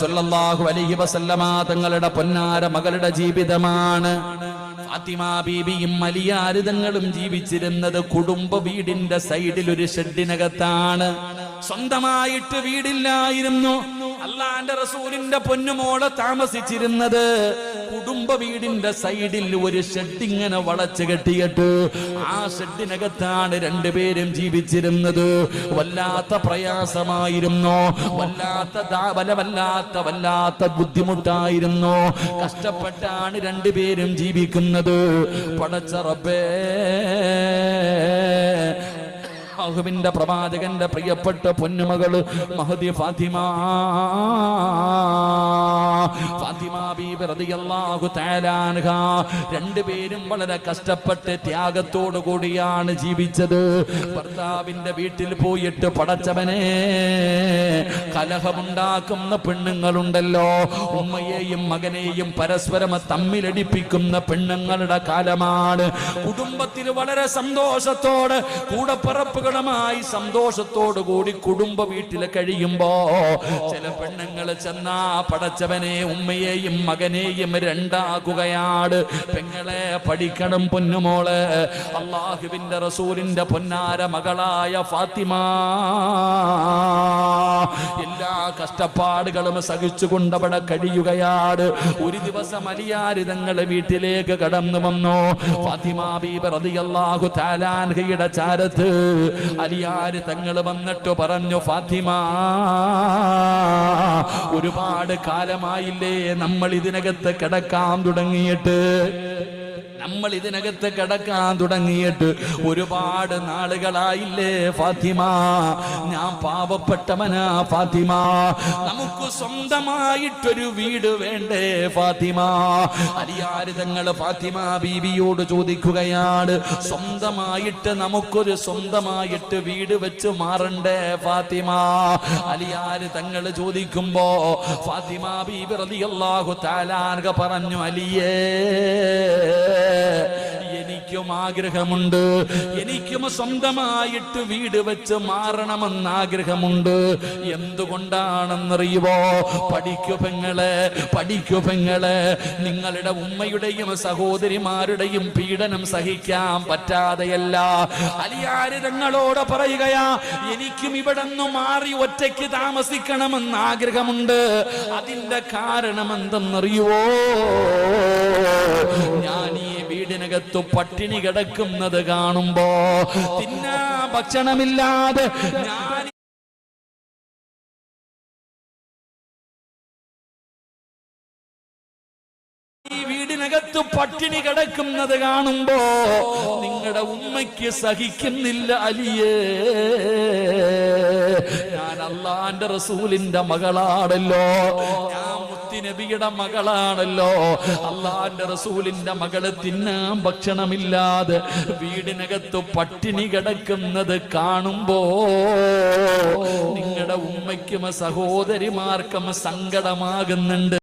സല്ലല്ലാഹു അലൈഹി വസല്ലമ തങ്ങളുടെ പൊന്നാര മകളുടെ ജീവിതമാണ്. ഫാത്തിമ ബീബിയും അലിയാർ തങ്ങളും ജീവിച്ചിരുന്നത് കുടുംബ വീടിന്റെ സൈഡിൽ ഒരു ഷെഡിനകത്താണ്. സ്വന്തമായിട്ട് വീടില്ലായിരുന്നു. അള്ളാന്റെ റസൂലിന്റെ പൊന്നുമോളെ താമസിച്ചിരുന്നത് കുടുംബ വീടിന്റെ സൈഡിൽ ഒരു ഷെഡ് ഇങ്ങനെ വളച്ചു കെട്ടിയിട്ട് ആ ഷെഡിനകത്താണ് രണ്ടുപേരും ജീവിച്ചിരുന്നത്. വല്ലാത്ത പ്രയാസമായിരുന്നു, വല്ലാത്ത ബുദ്ധിമുട്ടായിരുന്നു. കഷ്ടപ്പെട്ടാണ് രണ്ടുപേരും ജീവിക്കുന്നത്. പടച്ച റബ്ബേ, അല്ലാഹുവിന്റെ പ്രവാചകന്റെ പ്രിയപ്പെട്ട പൊന്നുമകള് മഹദി ഫാത്തിമ ബീബി റളിയല്ലാഹു തആല അൻഹ രണ്ടുപേരും വളരെ കഷ്ടപ്പെട്ട് ത്യാഗത്തോടു കൂടിയാണ് ജീവിച്ചത്. ഭർത്താവിന്റെ വീട്ടിൽ പോയിട്ട് പടച്ചവനെ, കലഹമുണ്ടാക്കുന്ന പെണ്ണുങ്ങളുണ്ടല്ലോ, ഉമ്മയെയും മകനെയും പരസ്പരം തമ്മിലടിപ്പിക്കുന്ന പെണ്ണുങ്ങളുടെ കാലമാണ്. കുടുംബത്തിൽ വളരെ സന്തോഷത്തോടെ കൂടപ്പിറപ്പുകളുമായി സന്തോഷത്തോടു കൂടി കുടുംബ വീട്ടിൽ കഴിയുമ്പോ ചില പെണ്ണുങ്ങൾ ചെന്നാ പടച്ചവനെ ഉമ്മയെയും മകനെയും രണ്ടാക്കുകയാണ്. പെങ്ങളെ പഠിക്കണം പൊന്നുമോള്, അല്ലാഹുവിന്റെ റസൂലിന്റെ പൊന്നാര മകളായ ഫാത്തിമ എല്ലാ കഷ്ടപ്പാടുകളും സഹിച്ചുകൊണ്ട് അവിടെ കഴിയുകയാണ്. ഒരു ദിവസം അലിയാർ തങ്ങളുടെ വീട്ടിലേക്ക് കടന്നു വന്നു. ഫാത്തിമ ബീബി റളിയല്ലാഹു തആല അൻഹയുടെ ചാരത്ത് അലിയാർ തങ്ങൾ വന്നിട്ട് പറഞ്ഞു, ഫാത്തിമ, ഒരുപാട് കാലമായില്ലേ നമ്മൾ ഇതിനകത്ത് കിടക്കാൻ തുടങ്ങിയിട്ട് ഒരുപാട് നാളുകളായില്ലേ ഫാത്തിമ? ഞാൻ പാവപ്പെട്ടവനാ ഫാത്തിമ, നമുക്ക് സ്വന്തമായിട്ടൊരു വീട് വേണ്ടേ ഫാത്തിമ? അലിയാർ തങ്ങൾ ഫാത്തിമ ബീവിയോട് ചോദിക്കുകയാണ്, സ്വന്തമായിട്ട് വീട് വെച്ച് മാറണ്ടേ ഫാത്തിമ? അലിയാർ തങ്ങൾ ചോദിക്കുമ്പോ ഫാത്തിമ ബീബി റളിയല്ലാഹു തആല അൻഹ പറഞ്ഞു, അലിയേ, എനിക്കും ആഗ്രഹമുണ്ട്, എനിക്കും സ്വന്തമായിട്ട് വീട് വെച്ച് മാറണമെന്ന് ആഗ്രഹമുണ്ട്. എന്തുകൊണ്ടാണെന്നറിയുവോ? പഠിക്കു പെങ്ങളെ, നിങ്ങളുടെ ഉമ്മയുടെയും സഹോദരിമാരുടെയും പീഡനം സഹിക്കാൻ പറ്റാതെയല്ല അലിയാർ തങ്ങളോട് പറയുകയാ, എനിക്കും ഇവിടെ നിന്ന് മാറി ഒറ്റയ്ക്ക് താമസിക്കണമെന്ന് ആഗ്രഹമുണ്ട്. അതിന്റെ കാരണം എന്തെന്നറിയുവോ? ഞാൻ ഈ വീടിനകത്തു പട്ടിണി കിടക്കുന്നത് കാണുമ്പോ, തിന്നാ ഭക്ഷണമില്ലാതെ ഞാൻ ഈ വീടിനകത്ത് പട്ടിണി കിടക്കുന്നത് കാണുമ്പോ നിങ്ങളുടെ ഉമ്മയ്ക്ക് സഹിക്കുന്നില്ല അലിയേ. ഞാൻ അല്ലാഹുവിന്റെ റസൂലിന്റെ മകളാണല്ലോ, ഞാൻ നബിയുടെ മകളാണല്ലോ. അല്ലാഹുവിന്റെ റസൂലിന്റെ മകള് തിന്നാൻ ഭക്ഷണമില്ലാതെ വീടിനകത്ത് പട്ടിണി കിടക്കുന്നത് കാണുമ്പോ നിങ്ങളുടെ ഉമ്മയ്ക്കും സഹോദരിമാർക്കും സങ്കടമാകുന്നുണ്ട്.